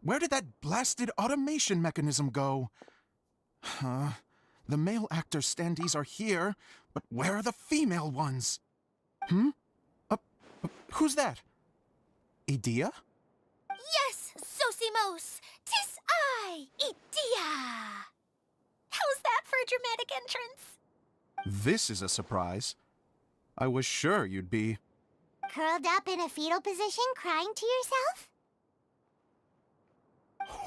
Where did that blasted automation mechanism go? The male actor standees are here, but where are the female ones? Who's that? Idea? Yes, Sosimos! 'Tis I, Idea! How's that for a dramatic entrance? This is a surprise. I was sure you'd be... Curled up in a fetal position, crying to yourself?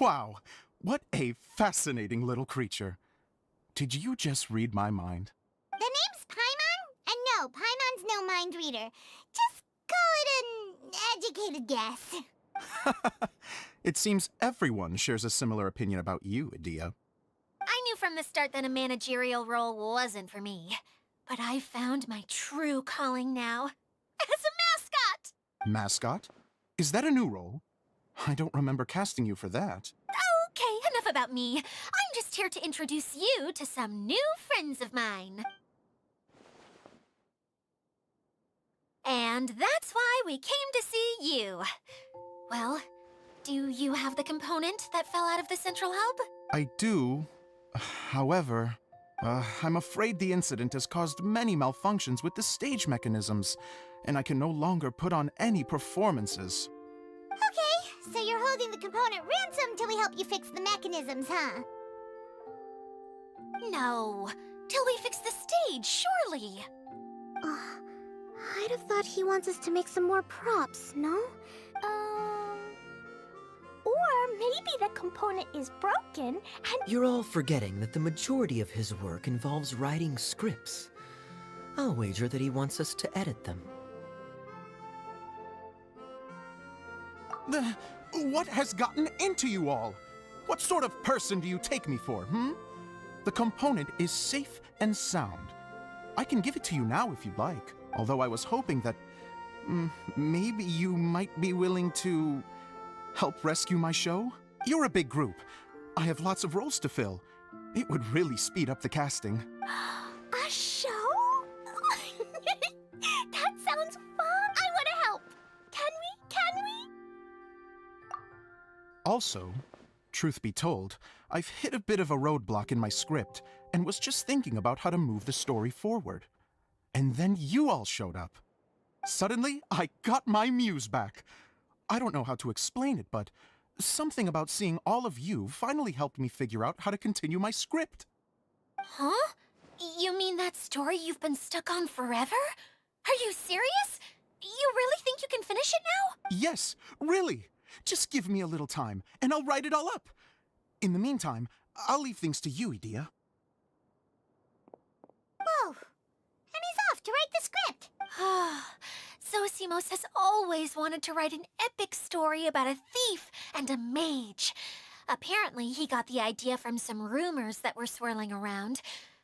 Wow, what a fascinating little creature. Did you just read my mind? The name's Paimon? And no, Paimon's no mind reader. Just call it an educated guess. It seems everyone shares a similar opinion about you, Idea. I knew from the start that a managerial role wasn't for me. But I found my true calling now. As a mascot! Mascot? Is that a new role? I don't remember casting you for that. Okay, enough about me. I'm just here to introduce you to some new friends of mine. And that's why we came to see you. Well, do you have the component that fell out of the central hub? I do. However, I'm afraid the incident has caused many malfunctions with the stage mechanisms, and I can no longer put on any performances. Okay, so you're holding the component ransom till we help you fix the mechanisms, huh? No, till we fix the stage, surely. I'd have thought he wants us to make some more props, no? Or maybe the component is broken and... You're all forgetting that the majority of his work involves writing scripts. I'll wager that he wants us to edit them. What has gotten into you all? What sort of person do you take me for, The component is safe and sound. I can give it to you now if you'd like, although I was hoping that... maybe you might be willing to... help rescue my show? You're a big group. I have lots of roles to fill. It would really speed up the casting. A show? That sounds fun! I want to help! Can we? Also, truth be told, I've hit a bit of a roadblock in my script and was just thinking about how to move the story forward. And then you all showed up. Suddenly, I got my muse back. I don't know how to explain it, but something about seeing all of you finally helped me figure out how to continue my script. Huh? You mean that story you've been stuck on forever? Are you serious? You really think you can finish it now? Yes, really. Just give me a little time, and I'll write it all up. In the meantime, I'll leave things to you, Idea. Whoa! And he's off to write the script! Sosimos has always wanted to write an epic story about a thief and a mage. Apparently, he got the idea from some rumors that were swirling around,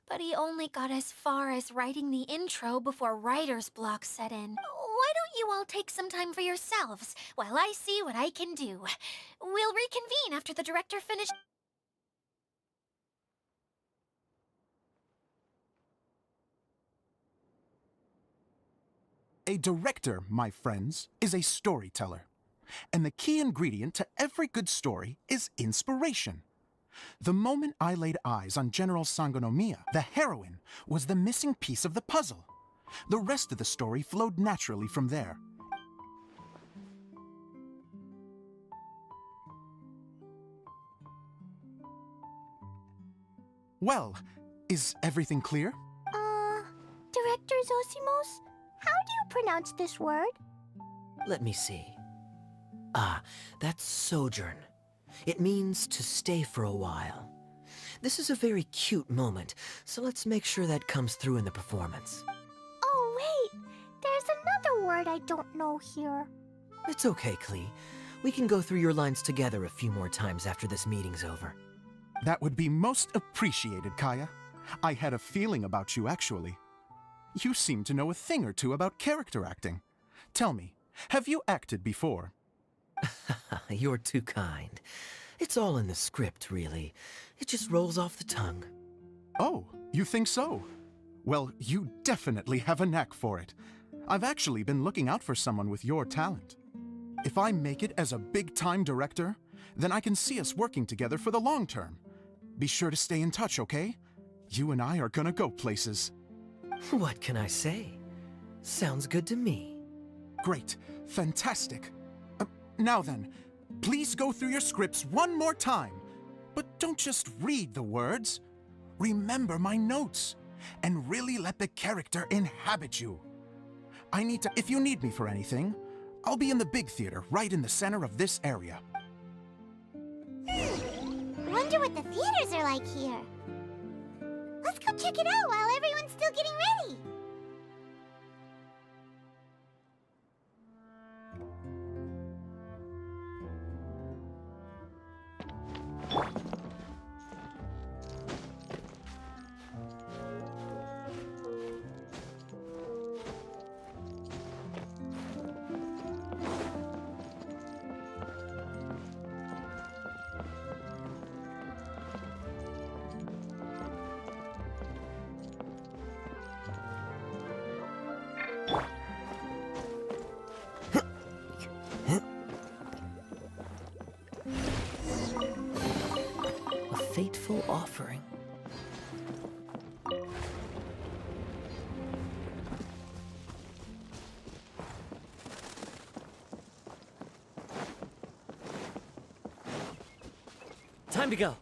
but he only got as far as writing the intro before writer's block set in. Why don't you all take some time for yourselves while I see what I can do? We'll reconvene after the director finishes. A director, my friends, is a storyteller. And the key ingredient to every good story is inspiration. The moment I laid eyes on General Sangonomiya, the heroine was the missing piece of the puzzle. The rest of the story flowed naturally from there. Well, is everything clear? Director Zosimos, how do you pronounce this word? Let me see. That's sojourn. It means to stay for a while. This is a very cute moment, so let's make sure that comes through in the performance. Oh, wait. There's another word I don't know here. It's okay, Klee. We can go through your lines together a few more times after this meeting's over. That would be most appreciated, Kaya. I had a feeling about you, actually. You seem to know a thing or two about character acting. Tell me, have you acted before? You're too kind. It's all in the script, really. It just rolls off the tongue. Oh, you think so? Well, you definitely have a knack for it. I've actually been looking out for someone with your talent. If I make it as a big-time director, then I can see us working together for the long term. Be sure to stay in touch, okay? You and I are gonna go places. What can I say? Sounds good to me. Great. Fantastic. Now then, please go through your scripts one more time. But don't just read the words. Remember my notes. And really let the character inhabit you. If you need me for anything, I'll be in the big theater right in the center of this area. Wonder what the theaters are like here. Let's go check it out while everyone's still getting ready. A fateful offering. Time to go.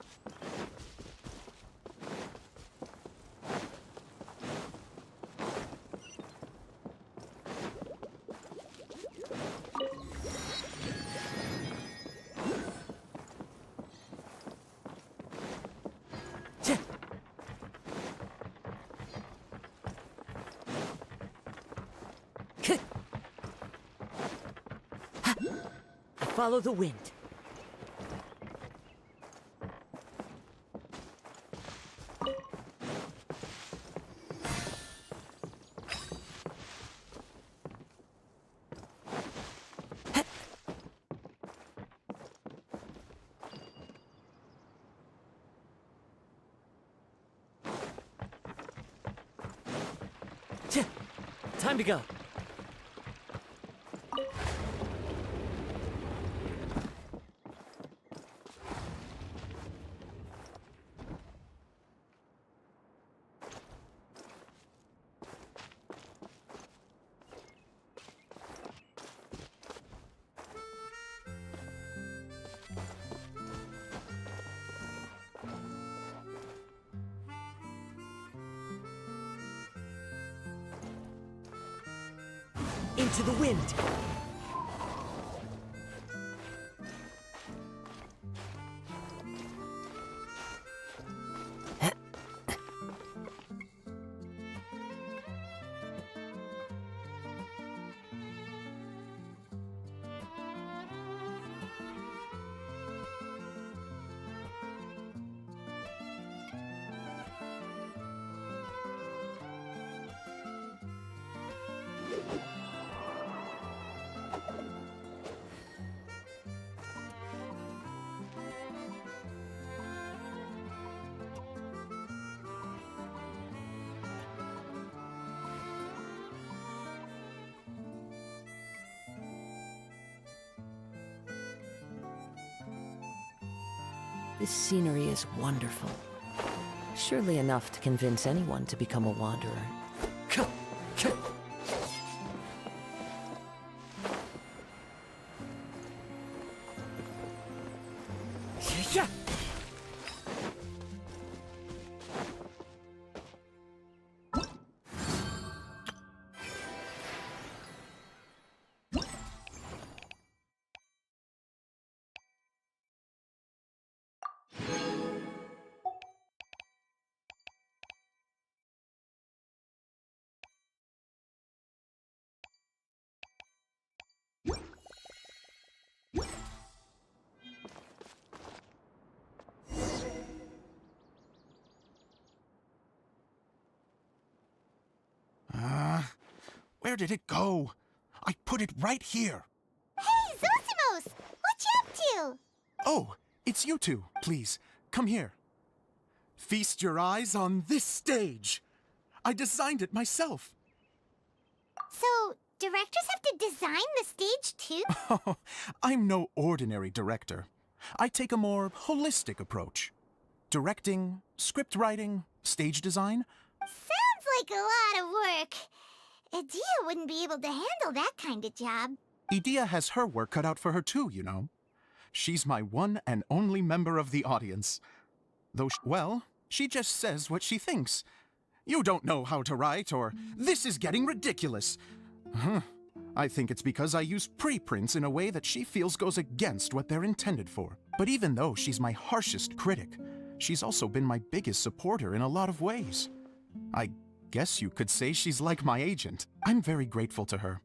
Follow the wind. Time to go. Into the wind. This scenery is wonderful. Surely enough to convince anyone to become a wanderer. Where did it go? I put it right here. Hey, Zosimos! What you up to? Oh, it's you two. Please, come here. Feast your eyes on this stage. I designed it myself. So, directors have to design the stage too? Oh, I'm no ordinary director. I take a more holistic approach. Directing, script writing, stage design. Sounds like a lot of work. Adia wouldn't be able to handle that kind of job. Idea has her work cut out for her too, you know. She's my one and only member of the audience. Though, well, she just says what she thinks. You don't know how to write, or this is getting ridiculous. I think it's because I use preprints in a way that she feels goes against what they're intended for. But even though she's my harshest critic, she's also been my biggest supporter in a lot of ways. I guess you could say she's like my agent. I'm very grateful to her.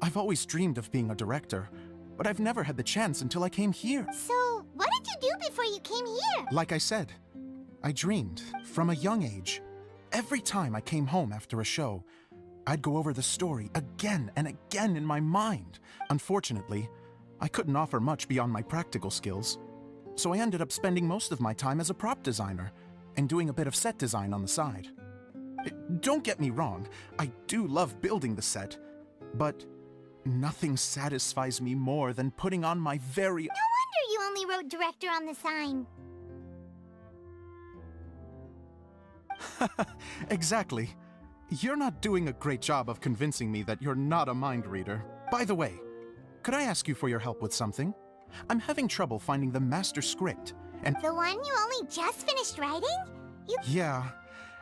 I've always dreamed of being a director, but I've never had the chance until I came here. So, what did you do before you came here? Like I said, I dreamed from a young age. Every time I came home after a show, I'd go over the story again and again in my mind. Unfortunately, I couldn't offer much beyond my practical skills, so I ended up spending most of my time as a prop designer and doing a bit of set design on the side. Don't get me wrong, I do love building the set, but nothing satisfies me more than putting on my very... No wonder you only wrote director on the sign. Exactly. You're not doing a great job of convincing me that you're not a mind reader. By the way, could I ask you for your help with something? I'm having trouble finding the master script, and... The one you only just finished writing? Yeah.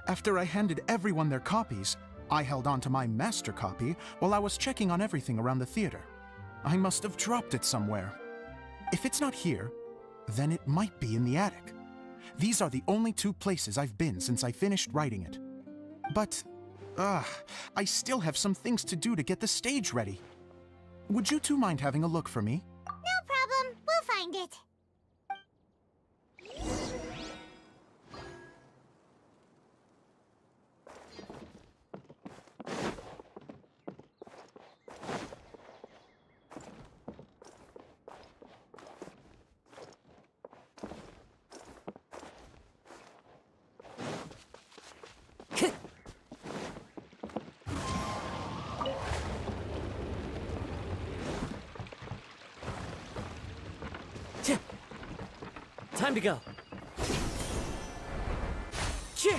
After I handed everyone their copies, I held on to my master copy while I was checking on everything around the theater. I must have dropped it somewhere. If it's not here, then it might be in the attic. These are the only two places I've been since I finished writing it. But, I still have some things to do to get the stage ready. Would you two mind having a look for me? No problem. We'll find it. Time to go. Chip!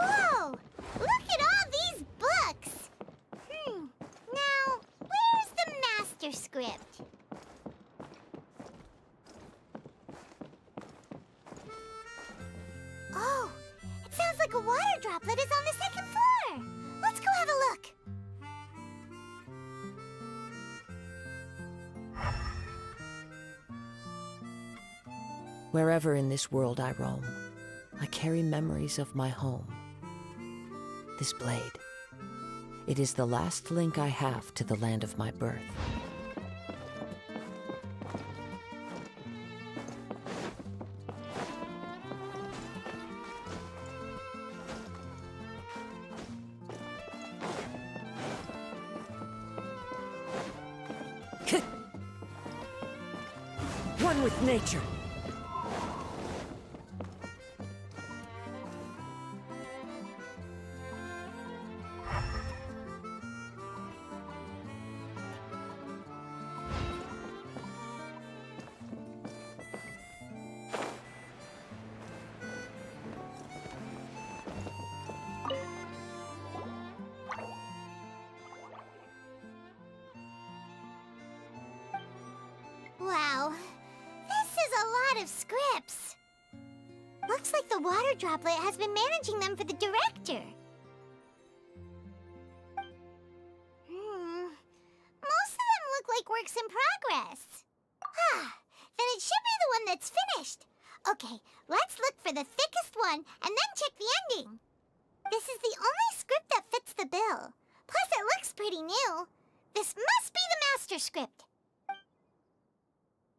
Whoa! Look at all these books! Now, where's the master script? Oh, it sounds like a water droplet is on the second floor! Let's go have a look! Wherever in this world I roam, I carry memories of my home. This blade. It is the last link I have to the land of my birth. One with nature. Wow, this is a lot of scripts. Looks like the water droplet has been managing them for the director. Most of them look like works in progress. Then it should be the one that's finished. Okay, let's look for the thickest one and then check the ending. This is the only script that fits the bill. Plus, it looks pretty new. This must be the master script.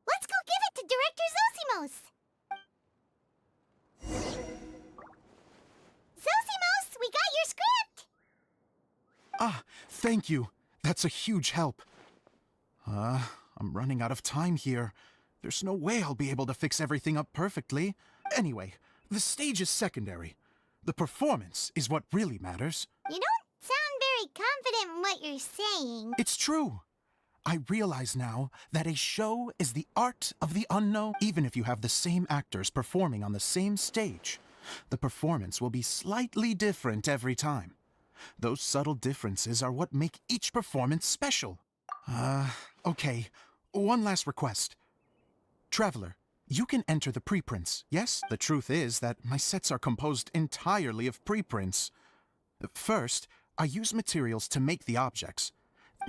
Let's go give it to Director Zosimos. Zosimos, we got your script! Ah, thank you. That's a huge help. I'm running out of time here. There's no way I'll be able to fix everything up perfectly. Anyway, the stage is secondary. The performance is what really matters. You don't sound very confident in what you're saying. It's true. I realize now that a show is the art of the unknown. Even if you have the same actors performing on the same stage, the performance will be slightly different every time. Those subtle differences are what make each performance special. Okay. One last request. Traveler, you can enter the preprints, yes? The truth is that my sets are composed entirely of preprints. First, I use materials to make the objects.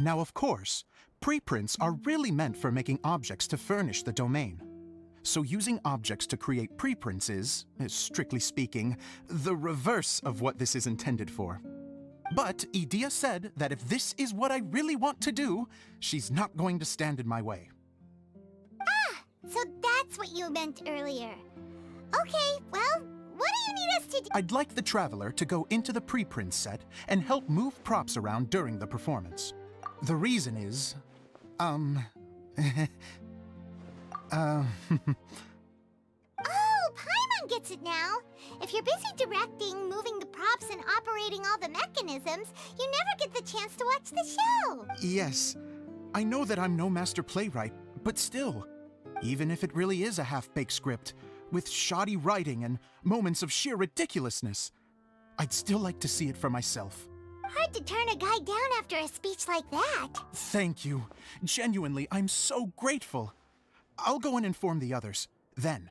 Now, of course, preprints are really meant for making objects to furnish the domain. So using objects to create preprints is, strictly speaking, the reverse of what this is intended for. But Edea said that if this is what I really want to do, she's not going to stand in my way. So that's what you meant earlier. Okay, well, what do you need us to do? I'd like the Traveler to go into the preprint set and help move props around during the performance. The reason is, Oh, Paimon gets it now. If you're busy directing, moving the props, and operating all the mechanisms, you never get the chance to watch the show. Yes, I know that I'm no master playwright, but still, even if it really is a half-baked script, with shoddy writing and moments of sheer ridiculousness, I'd still like to see it for myself. Hard to turn a guy down after a speech like that. Thank you. Genuinely, I'm so grateful. I'll go and inform the others, then.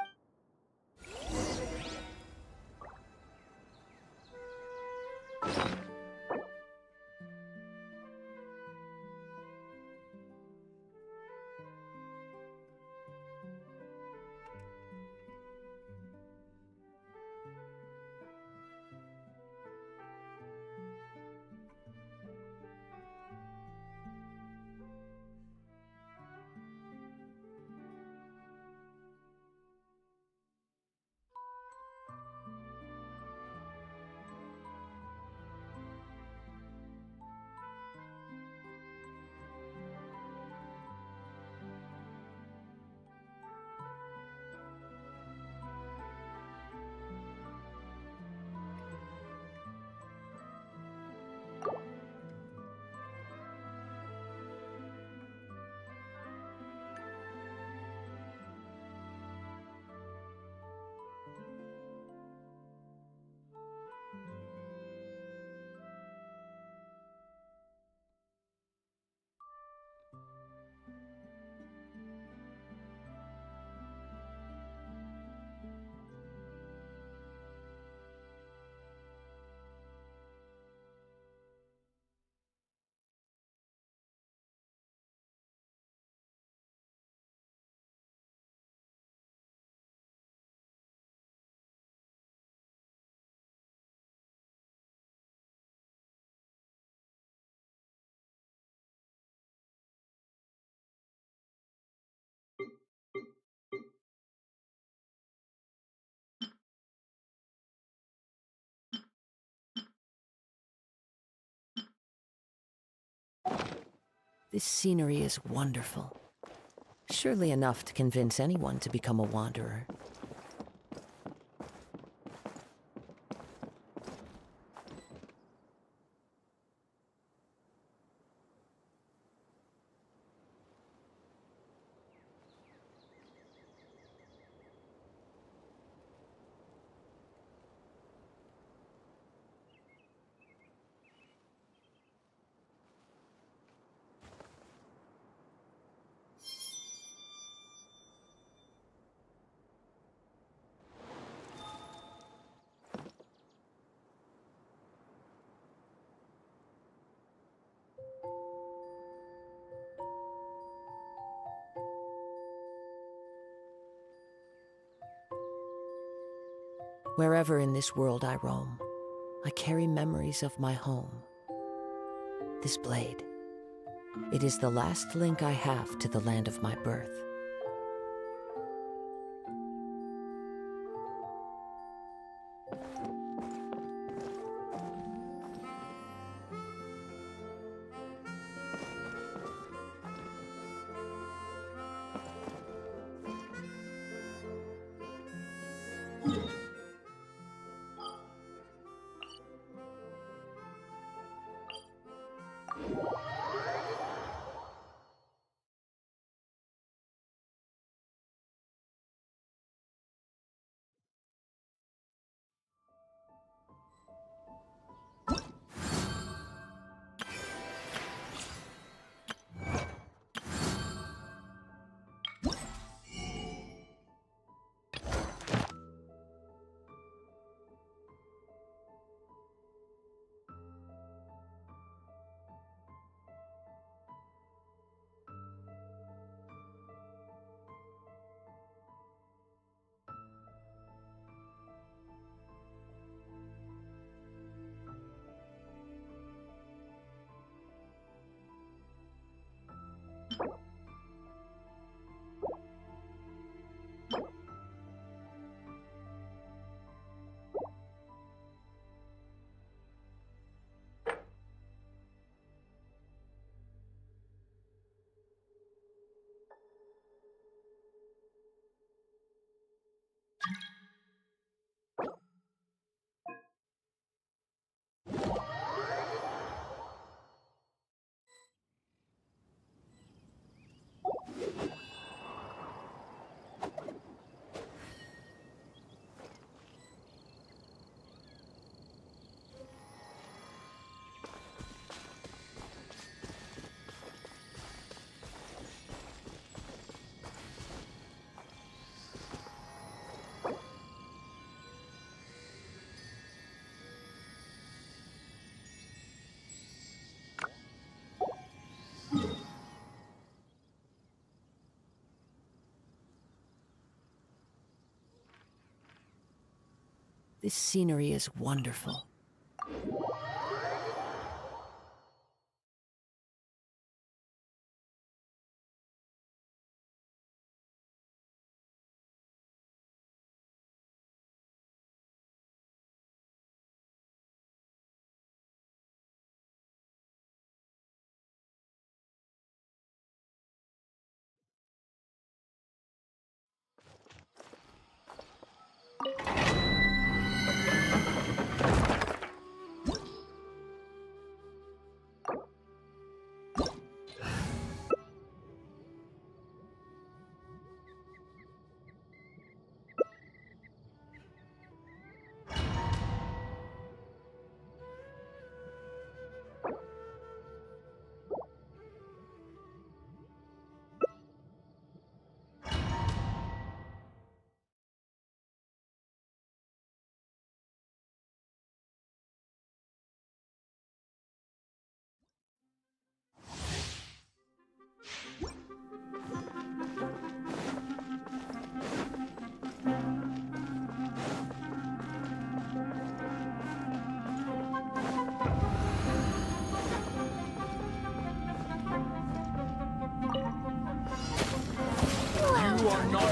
This scenery is wonderful. Surely enough to convince anyone to become a wanderer. Wherever in this world I roam, I carry memories of my home. This blade, It is the last link I have to the land of my birth. This scenery is wonderful.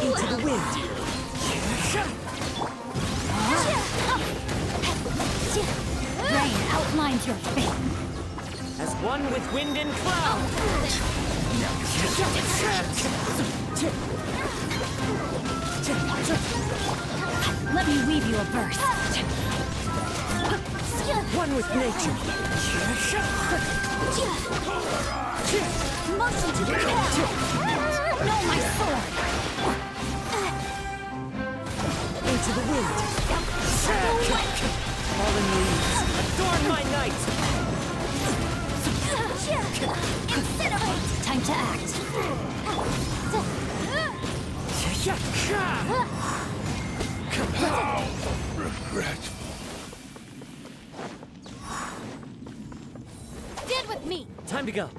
Into the wind! Rain outlines your fate. As one with wind and cloud! Let me weave you a verse. One with nature! Motion to kill! Know my sword! Into the wind! Fallen leaves, adorn my night! Incinerate! Time to act. How regretful. Stand with me! Time to go.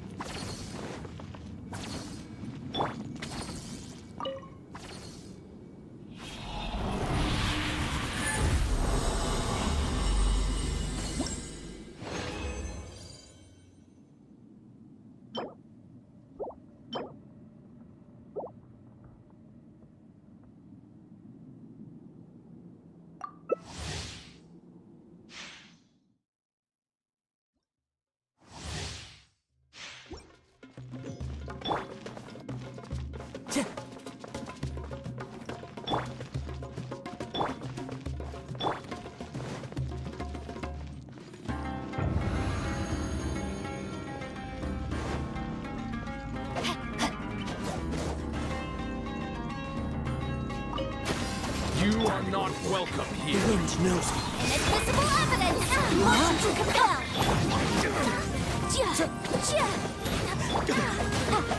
are not welcome The here. wind knows me. Inadmissible evidence! Motion to compel!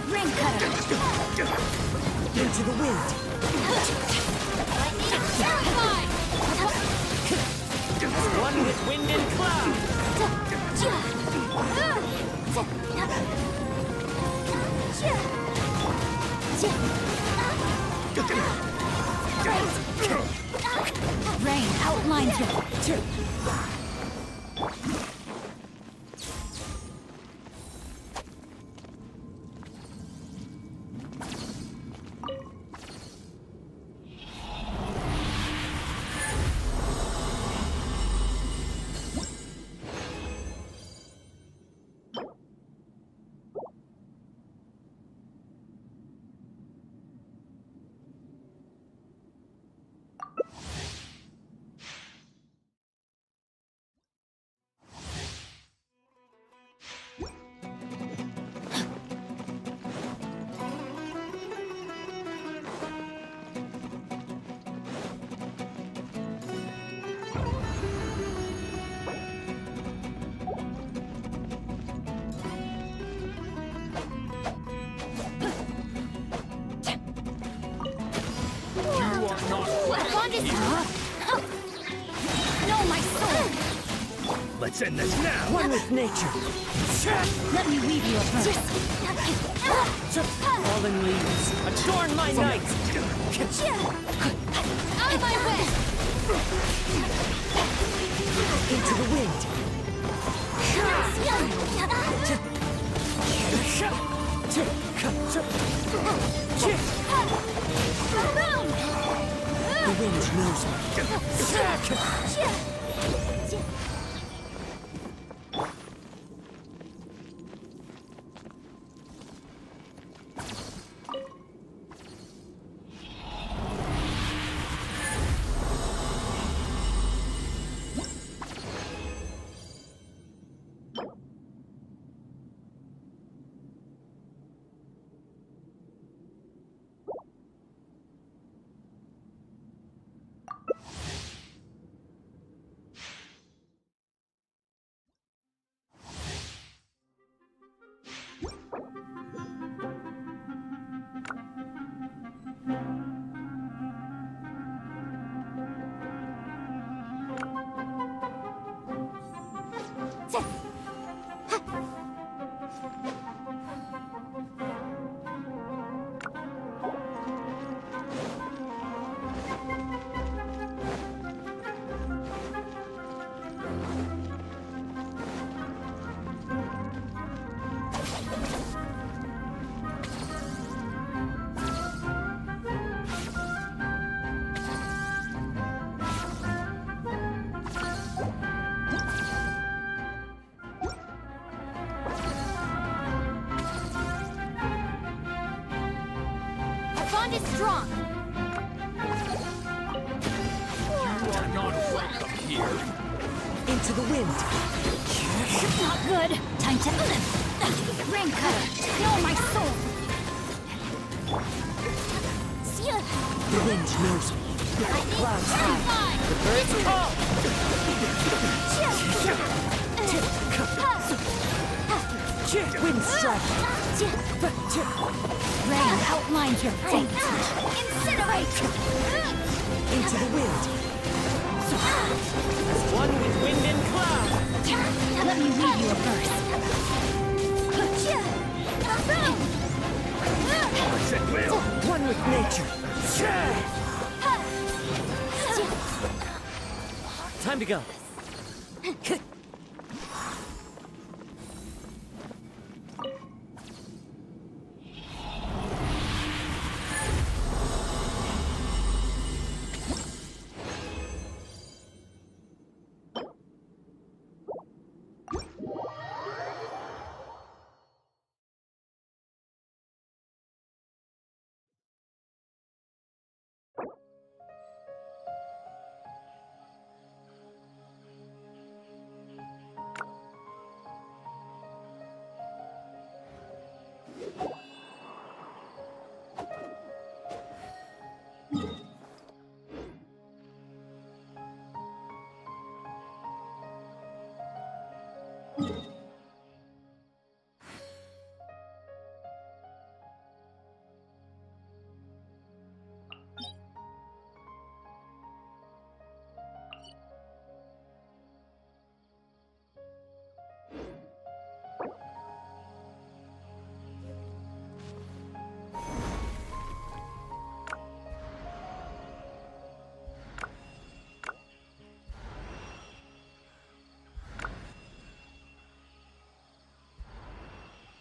Ring cutter! Into the wind. Lightning terrified! One with wind and cloud. Rain outlines you. You are not welcome here. Know my soul! Let's end this now. One with nature. Let me weave you a verse. Fallen leaves. Adorn my night. Out of my way! Into the wind. The wind knows me. Bond is strong. You are not welcome here. Into the wind. Not good. Time to ring cutter. Know my soul. The wind knows me. Clouds high. The birds call. Wind strike. Rain outlines your fate. Incinerate. Into the wind. As one with wind and cloud. Let me read you a verse. Let's at will. One with nature. Time to go.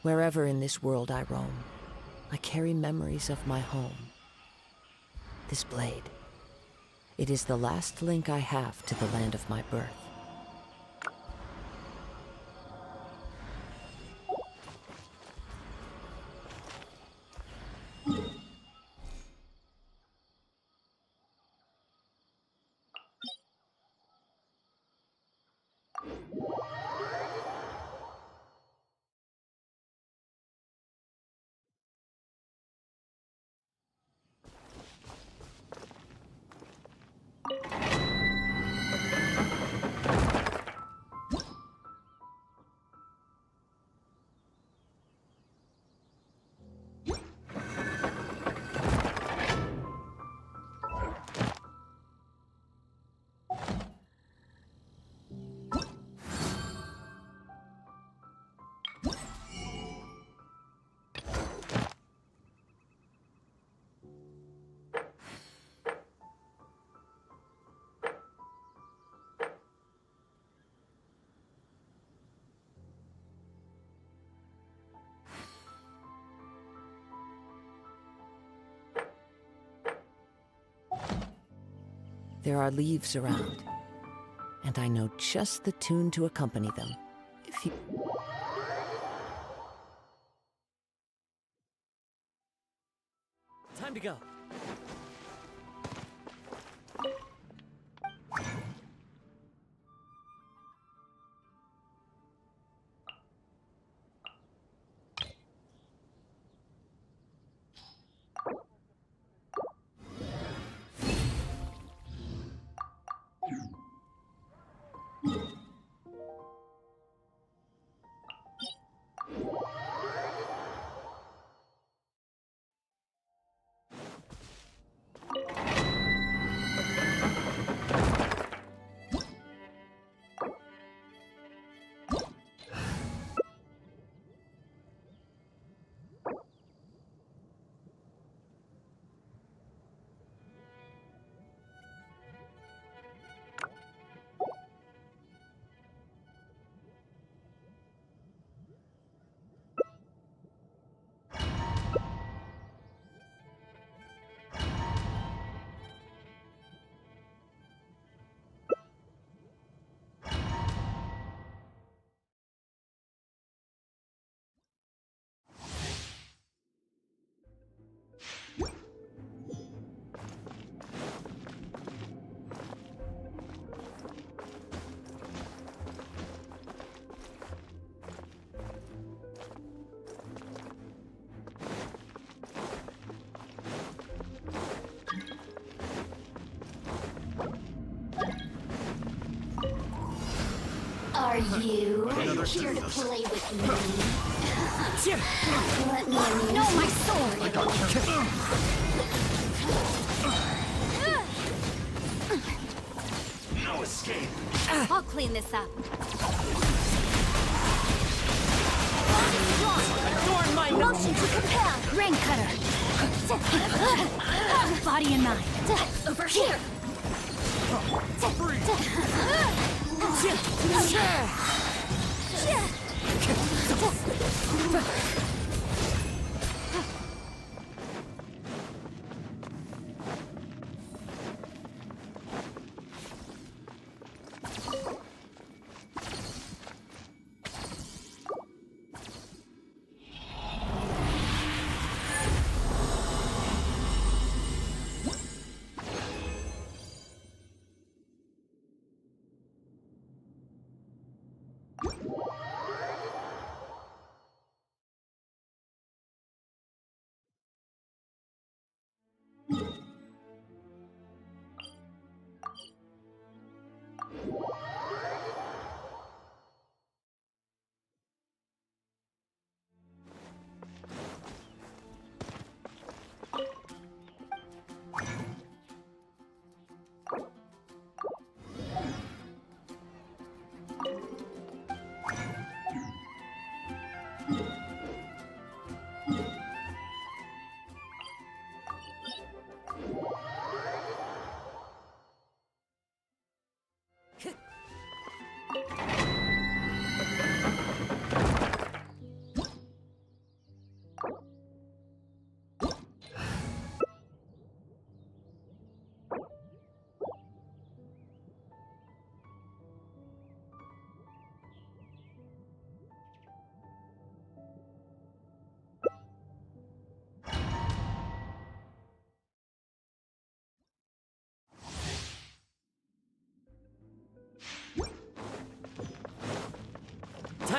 Wherever in this world I roam, I carry memories of my home. This blade, it is the last link I have to the land of my birth. There are leaves around, and I know just the tune to accompany them. If you... Time to go. Are you here to play with me? Let me amuse. No, my sword! No escape. I'll clean this up. Adorn my motion to compel! Rain cutter! Body and mind. Over here!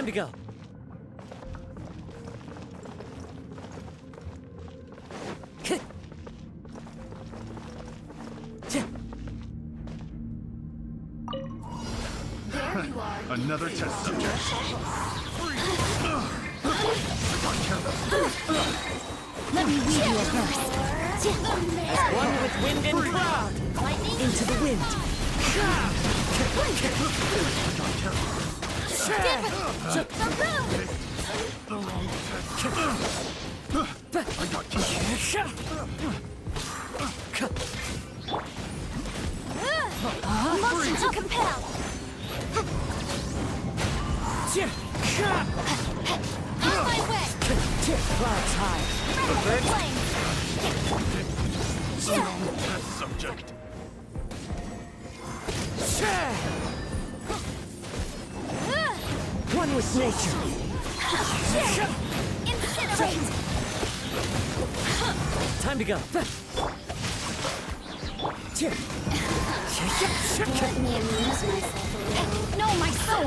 Time to go. There you are. Another test subject. Let me weave you a burst. One with wind and cloud. Lightning. Into the wind. Motion to compel. On my way. Clouds high. Ready for flame. Test subject. One with nature. Incinerate. Time to go. Let me amuse myself a little. No, my soul.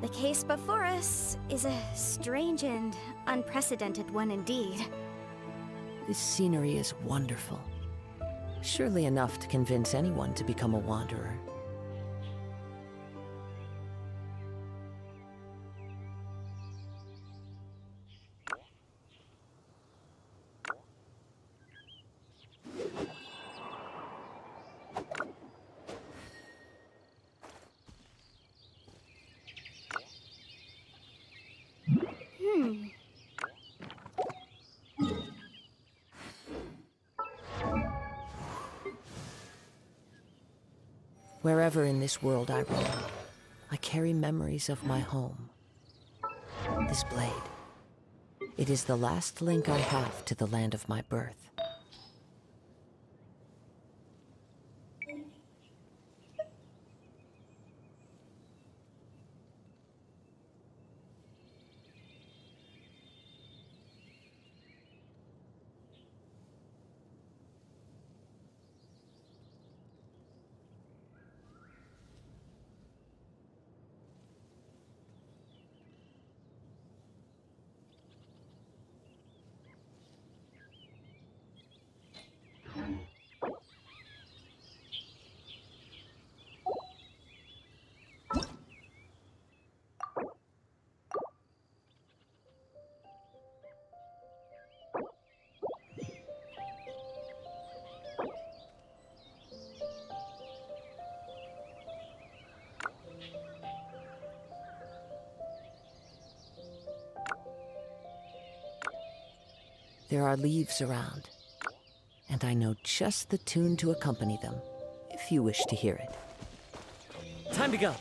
The case before us is a strange and unprecedented one indeed. This scenery is wonderful. Surely enough to convince anyone to become a wanderer. Wherever in this world I roam, I carry memories of my home. This blade. It is the last link I have to the land of my birth. There are leaves around, and I know just the tune to accompany them, if you wish to hear it. Time to go!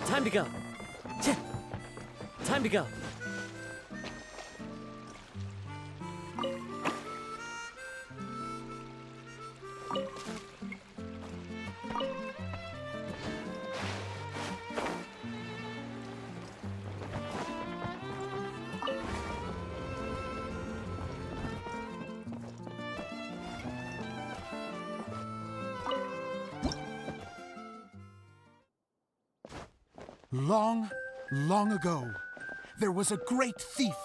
Time to go. Time to go. Long, long ago, there was a great thief.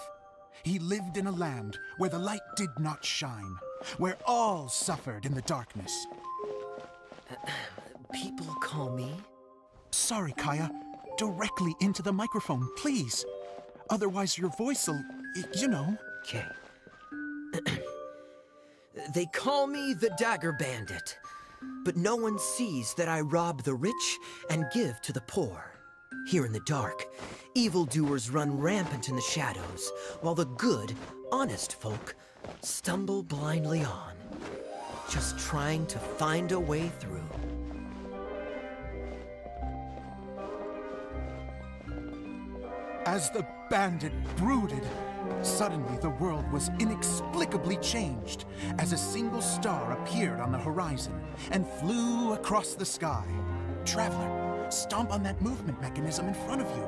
He lived in a land where the light did not shine, where all suffered in the darkness. People call me? Sorry, Kaya. Directly into the microphone, please. Otherwise your voice'll, you know. Okay. They call me the Dagger Bandit, but no one sees that I rob the rich and give to the poor. Here in the dark, evildoers run rampant in the shadows, while the good, honest folk stumble blindly on, just trying to find a way through. As the bandit brooded, suddenly the world was inexplicably changed as a single star appeared on the horizon and flew across the sky. Traveler, stomp on that movement mechanism in front of you.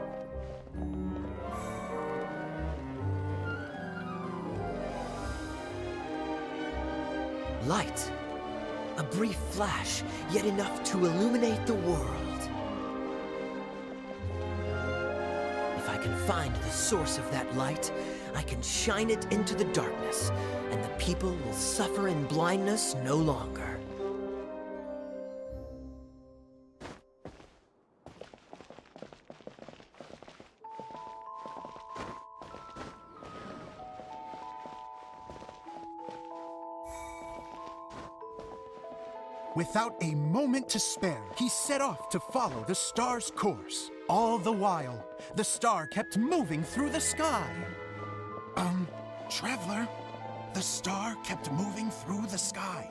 Light. A brief flash, yet enough to illuminate the world. If I can find the source of that light, I can shine it into the darkness, and the people will suffer in blindness no longer. Without a moment to spare, he set off to follow the star's course. All the while, the star kept moving through the sky. Traveler, the star kept moving through the sky.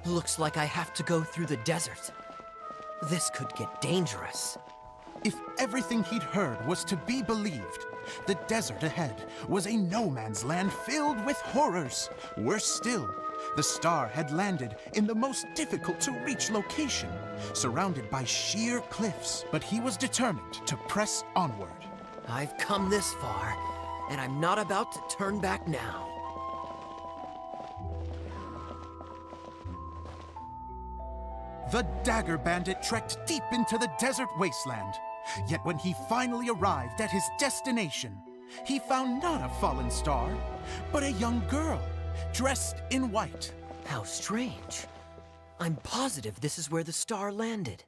Looks like I have to go through the desert. This could get dangerous. If everything he'd heard was to be believed, the desert ahead was a no-man's land filled with horrors. Worse still, the star had landed in the most difficult-to-reach location, surrounded by sheer cliffs. But he was determined to press onward. I've come this far, and I'm not about to turn back now. The Dagger Bandit trekked deep into the desert wasteland. Yet when he finally arrived at his destination, he found not a fallen star, but a young girl, dressed in white. How strange. I'm positive this is where the star landed.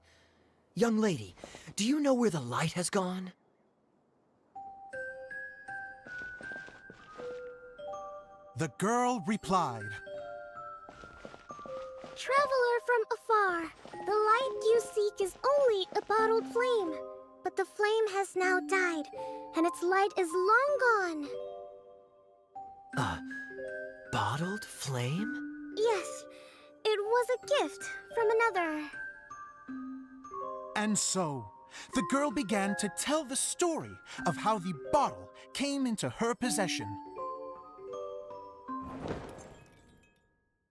Young lady, do you know where the light has gone? The girl replied, Traveler from afar, the light you seek is only a bottled flame. But the flame has now died, and its light is long gone. A bottled flame? Yes, it was a gift from another. And so, the girl began to tell the story of how the bottle came into her possession.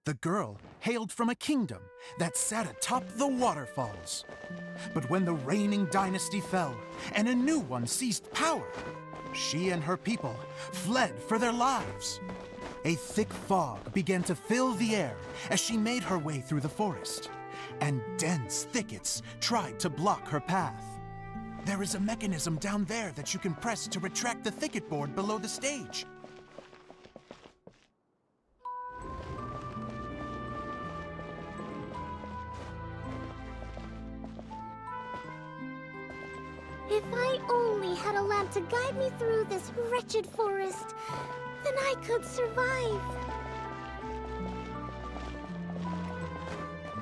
The girl hailed from a kingdom that sat atop the waterfalls. But when the reigning dynasty fell and a new one seized power, she and her people fled for their lives. A thick fog began to fill the air as she made her way through the forest, and dense thickets tried to block her path. There is a mechanism down there that you can press to retract the thicket board below the stage. If I only had a lamp to guide me through this wretched forest, then I could survive.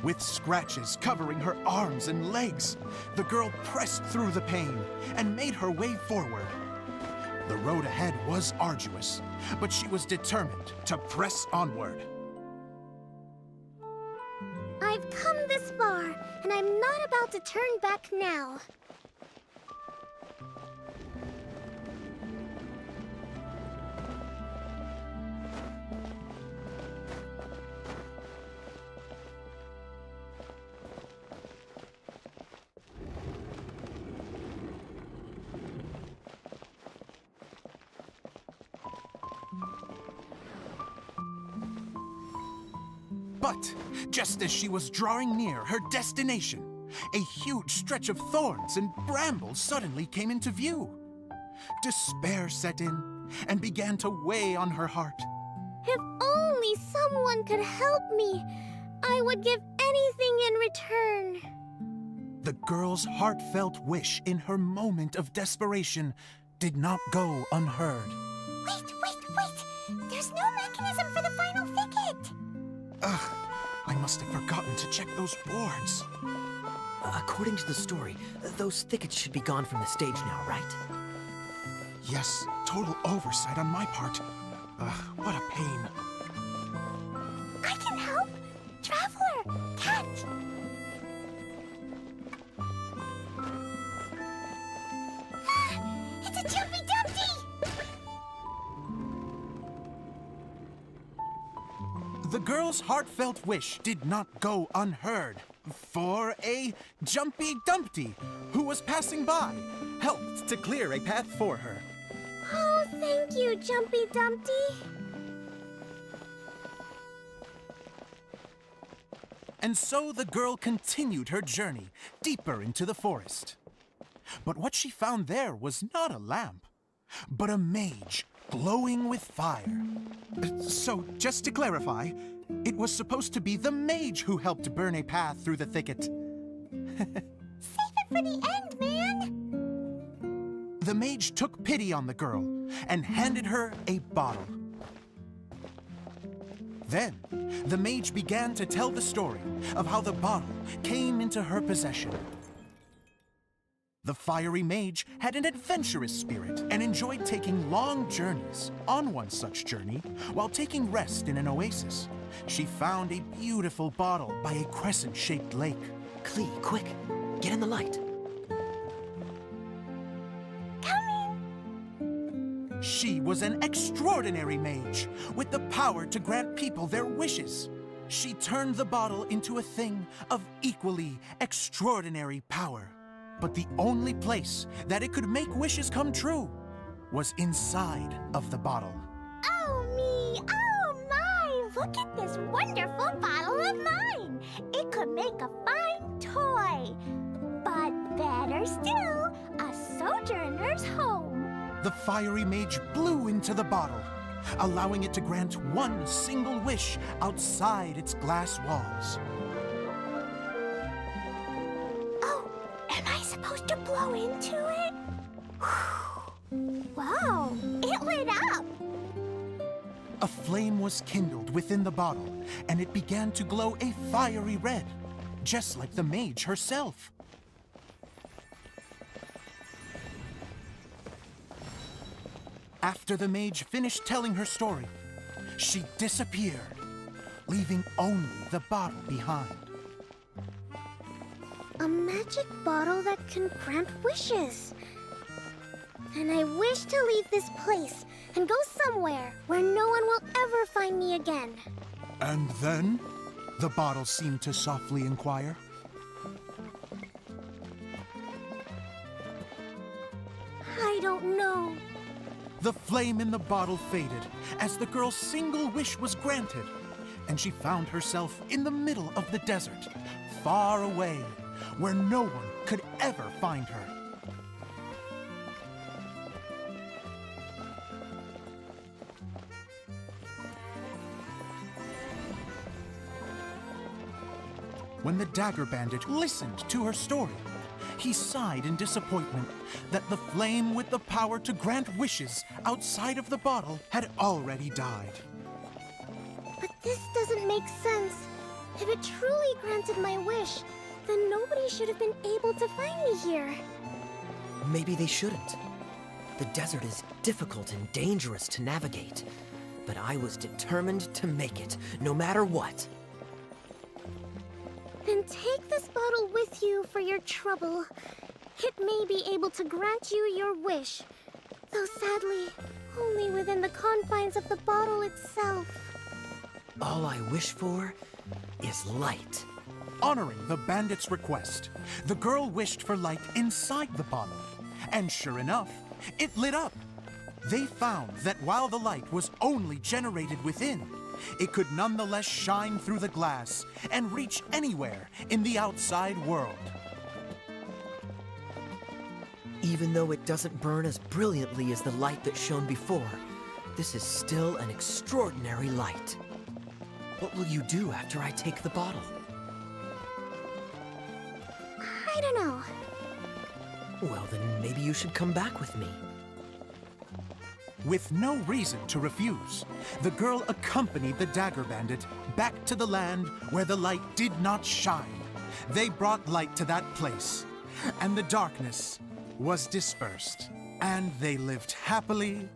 With scratches covering her arms and legs, the girl pressed through the pain and made her way forward. The road ahead was arduous, but she was determined to press onward. I've come this far, and I'm not about to turn back now. But just as she was drawing near her destination, a huge stretch of thorns and brambles suddenly came into view. Despair set in and began to weigh on her heart. If only someone could help me, I would give anything in return. The girl's heartfelt wish in her moment of desperation did not go unheard. Wait! There's no mechanism for the final thicket! Ugh, I must have forgotten to check those boards. According to the story, those thickets should be gone from the stage now, right? Yes, total oversight on my part. Ugh, what a pain. I can help! Traveler! Catch! It's a Jumpy Dumpty! The girl's heartfelt wish did not go unheard, for a Jumpy Dumpty, who was passing by, helped to clear a path for her. Oh, thank you, Jumpy Dumpty. And so the girl continued her journey deeper into the forest. But what she found there was not a lamp, but a mage glowing with fire. So, just to clarify, it was supposed to be the mage who helped burn a path through the thicket. Save it for the end, man! The mage took pity on the girl and handed her a bottle. Then, the mage began to tell the story of how the bottle came into her possession. The fiery mage had an adventurous spirit and enjoyed taking long journeys. On one such journey, while taking rest in an oasis, she found a beautiful bottle by a crescent-shaped lake. Klee, quick! Get in the light! She was an extraordinary mage, with the power to grant people their wishes. She turned the bottle into a thing of equally extraordinary power. But the only place that it could make wishes come true was inside of the bottle. Oh me! Oh my! Look at this wonderful bottle of mine! It could make a fine toy! But better still, a sojourner's home! The fiery mage blew into the bottle, allowing it to grant one single wish outside its glass walls. Oh, am I supposed to blow into it? Wow, it lit up! A flame was kindled within the bottle, and it began to glow a fiery red, just like the mage herself. After the mage finished telling her story, she disappeared, leaving only the bottle behind. A magic bottle that can grant wishes. And I wish to leave this place and go somewhere where no one will ever find me again. And then, the bottle seemed to softly inquire. I don't know. The flame in the bottle faded as the girl's single wish was granted, and she found herself in the middle of the desert, far away, where no one could ever find her. When the Dagger Bandit listened to her story, he sighed in disappointment that the flame with the power to grant wishes outside of the bottle had already died. But this doesn't make sense. If it truly granted my wish, then nobody should have been able to find me here. Maybe they shouldn't. The desert is difficult and dangerous to navigate, but I was determined to make it, no matter what. Then take this bottle with you for your trouble. It may be able to grant you your wish, though sadly, only within the confines of the bottle itself. All I wish for is light. Honoring the bandit's request, the girl wished for light inside the bottle, and sure enough, it lit up. They found that while the light was only generated within, it could nonetheless shine through the glass and reach anywhere in the outside world. Even though it doesn't burn as brilliantly as the light that shone before, this is still an extraordinary light. What will you do after I take the bottle? I don't know. Well, then maybe you should come back with me. With no reason to refuse, the girl accompanied the Dagger Bandit back to the land where the light did not shine. They brought light to that place, and the darkness was dispersed, and they lived happily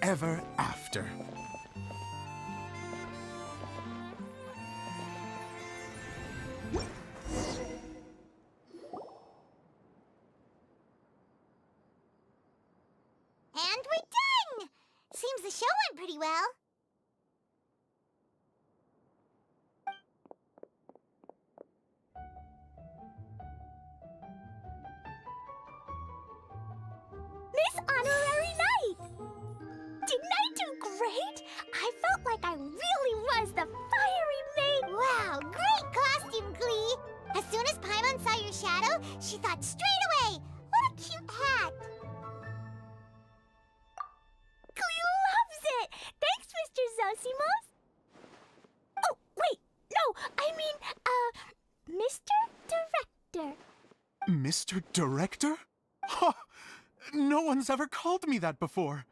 ever after. And we're done! Seems the show went pretty well. Miss Honorary Knight! Didn't I do great? I felt like I really was the fiery maid. Wow, great costume, Glee! As soon as Paimon saw your shadow, she thought straight away, what a cute hat! Glee loves it! Thanks, Mr. Zosimos! Oh, wait, no, I mean, Mr. Director. Mr. Director? Ha! No one's ever called me that before.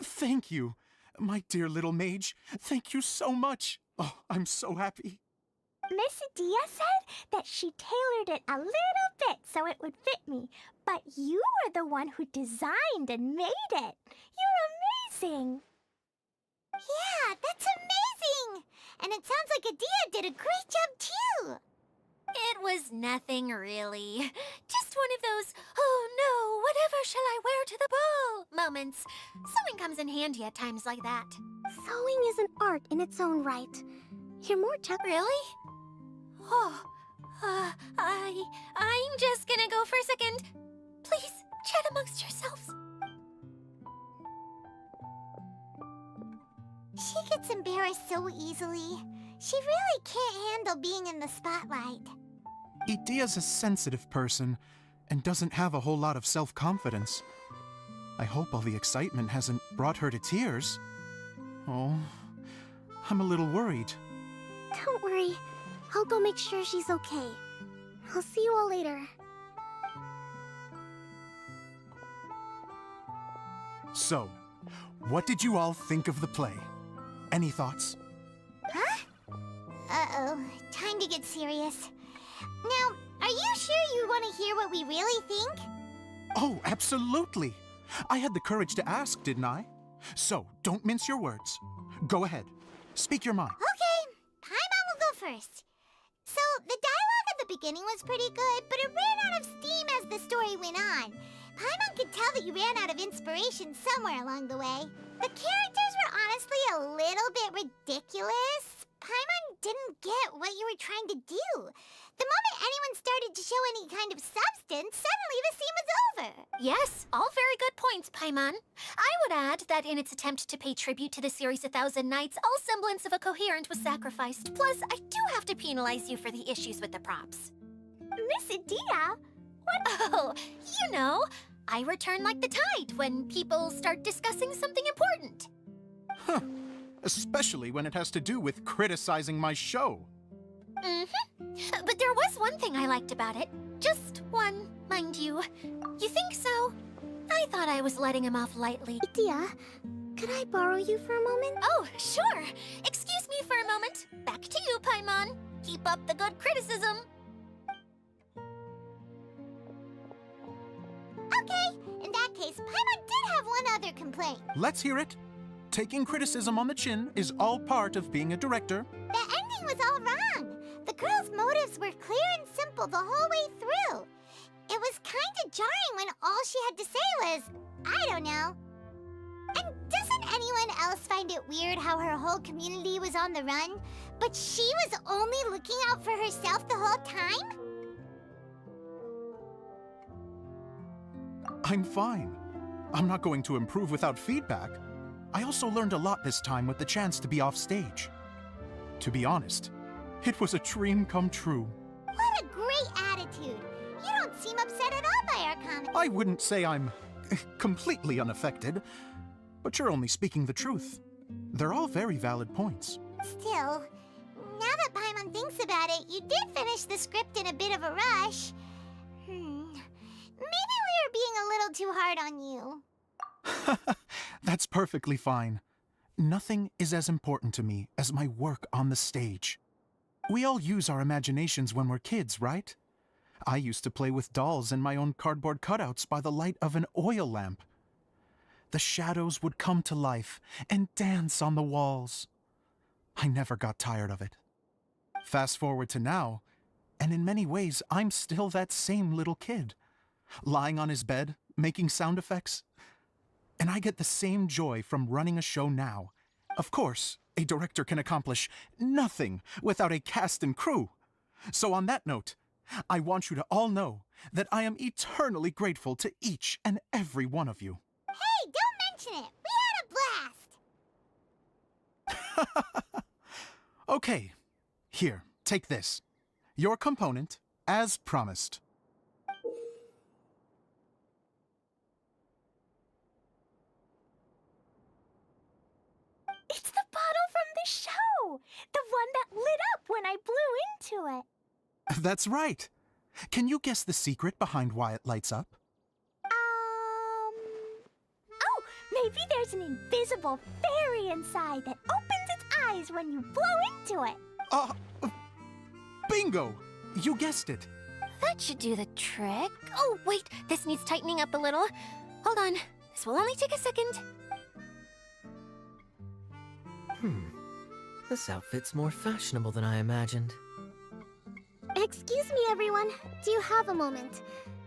Thank you, my dear little mage. Thank you so much. Oh, I'm so happy. Miss Dia said that she tailored it a little bit so it would fit me, but you were the one who designed and made it. You're amazing. Yeah, that's amazing. And it sounds like Adia did a great job too. It was nothing really. Just one of those, oh no, whatever shall I wear to the ball moments. Sewing comes in handy at times like that. Sewing is an art in its own right. You're more Really? Oh, I'm just gonna go for a second. Please, chat amongst yourselves. She gets embarrassed so easily. She really can't handle being in the spotlight. Idia's a sensitive person and doesn't have a whole lot of self-confidence. I hope all the excitement hasn't brought her to tears. Oh, I'm a little worried. Don't worry. I'll go make sure she's okay. I'll see you all later. So, what did you all think of the play? Any thoughts? Uh-oh, time to get serious. Now, are you sure you want to hear what we really think? Oh, absolutely. I had the courage to ask, didn't I? So, don't mince your words. Go ahead. Speak your mind. Okay, Paimon will go first. So, the dialogue at the beginning was pretty good, but it ran out of steam as the story went on. Paimon could tell that you ran out of inspiration somewhere along the way. The characters were honestly a little bit ridiculous. Paimon didn't get what you were trying to do. The moment anyone started to show any kind of substance, suddenly the scene was over. Yes, all very good points, Paimon. I would add that in its attempt to pay tribute to the series 1,000 Nights, all semblance of a coherent was sacrificed. Plus, I do have to penalize you for the issues with the props. Miss Adia? Oh, you know, I return like the tide when people start discussing something important. Huh. Especially when it has to do with criticizing my show. Mm-hmm. But there was one thing I liked about it. Just one, mind you. You think so? I thought I was letting him off lightly. Idia, could I borrow you for a moment? Oh, sure. Excuse me for a moment. Back to you, Paimon. Keep up the good criticism. Okay, in that case, Paimon did have one other complaint. Let's hear it. Taking criticism on the chin is all part of being a director. The ending was all wrong. The girl's motives were clear and simple the whole way through. It was kinda jarring when all she had to say was, I don't know. And doesn't anyone else find it weird how her whole community was on the run, but she was only looking out for herself the whole time? I'm fine. I'm not going to improve without feedback. I also learned a lot this time with the chance to be off stage. To be honest, it was a dream come true. What a great attitude. You don't seem upset at all by our comment. I wouldn't say I'm completely unaffected, but you're only speaking the truth. They're all very valid points. Still, now that Paimon thinks about it, you did finish the script in a bit of a rush. Maybe we were being a little too hard on you. That's perfectly fine. Nothing is as important to me as my work on the stage. We all use our imaginations when we're kids, right? I used to play with dolls and my own cardboard cutouts by the light of an oil lamp. The shadows would come to life and dance on the walls. I never got tired of it. Fast forward to now, and in many ways, I'm still that same little kid, lying on his bed, making sound effects. And I get the same joy from running a show now. Of course, a director can accomplish nothing without a cast and crew. So on that note, I want you to all know that I am eternally grateful to each and every one of you. Hey, don't mention it. We had a blast. Okay, here, take this. Your component, as promised. It's the bottle from the show. The one that lit up when I blew into it. That's right. Can you guess the secret behind why it lights up? Oh, maybe there's an invisible fairy inside that opens its eyes when you blow into it. Bingo! You guessed it. That should do the trick. Oh, wait, this needs tightening up a little. Hold on, this will only take a second. This outfit's more fashionable than I imagined. Excuse me, everyone. Do you have a moment?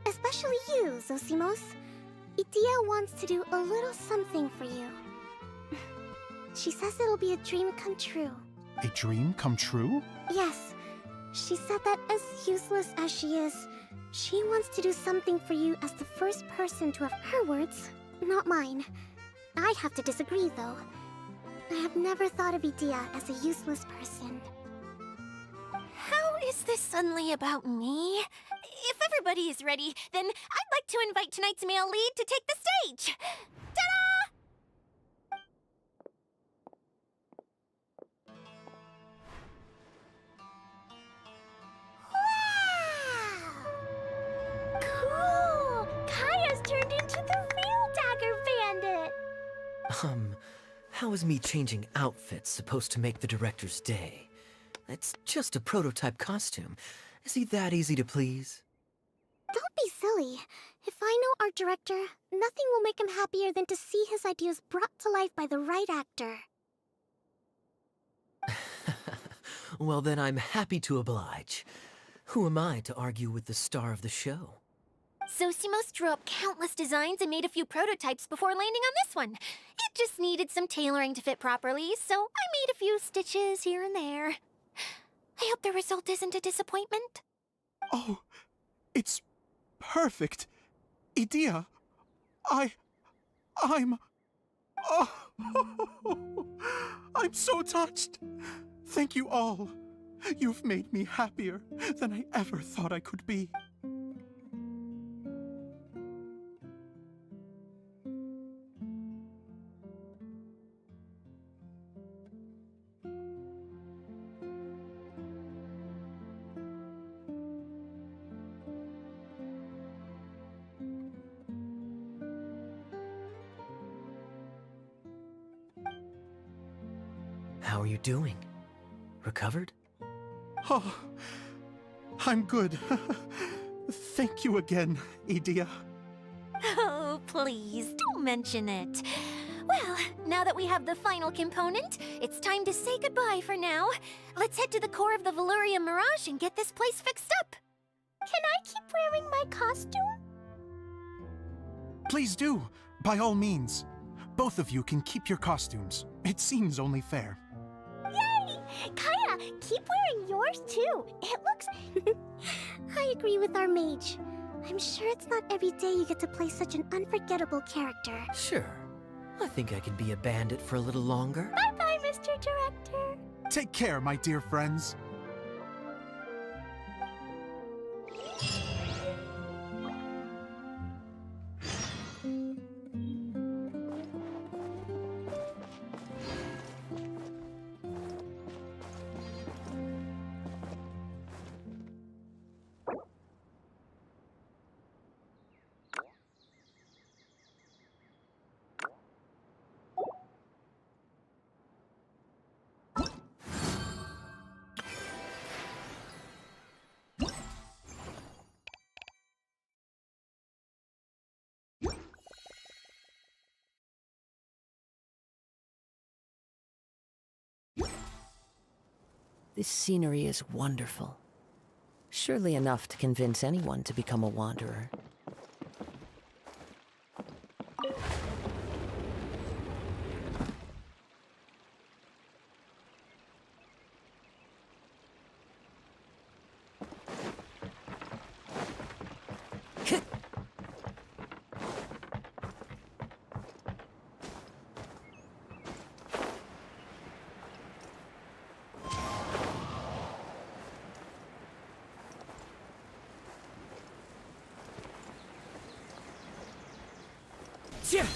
Especially you, Zosimos. Idia wants to do a little something for you. She says it'll be a dream come true. A dream come true? Yes. She said that as useless as she is, she wants to do something for you as the first person to have her words, not mine. I have to disagree, though. I have never thought of Idia as a useless person. How is this suddenly about me? If everybody is ready, then I'd like to invite tonight's male lead to take the stage. Ta-da! Wow! Cool! Kaya's turned into the real Dagger Bandit! How is me changing outfits supposed to make the director's day? It's just a prototype costume. Is he that easy to please? Don't be silly. If I know our director, nothing will make him happier than to see his ideas brought to life by the right actor. Well, then I'm happy to oblige. Who am I to argue with the star of the show? Zosimos drew up countless designs and made a few prototypes before landing on this one. It just needed some tailoring to fit properly, so I made a few stitches here and there. I hope the result isn't a disappointment. Oh, it's perfect. Idia, I'm... Oh, I'm so touched. Thank you all. You've made me happier than I ever thought I could be. How are you doing? Recovered? Oh, I'm good. Thank you again, Idia. Oh, please, don't mention it. Well, now that we have the final component, it's time to say goodbye for now. Let's head to the core of the Valurium Mirage and get this place fixed up. Can I keep wearing my costume? Please do, by all means. Both of you can keep your costumes. It seems only fair. Yay! Kaya, keep wearing yours too. It looks... I agree with our mage. I'm sure it's not every day you get to play such an unforgettable character. Sure. I think I can be a bandit for a little longer. Bye-bye, Mr. Director. Take care, my dear friends. This scenery is wonderful. Surely enough to convince anyone to become a wanderer. Yeah.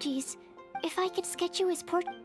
Apologies. If I could sketch you his portrait.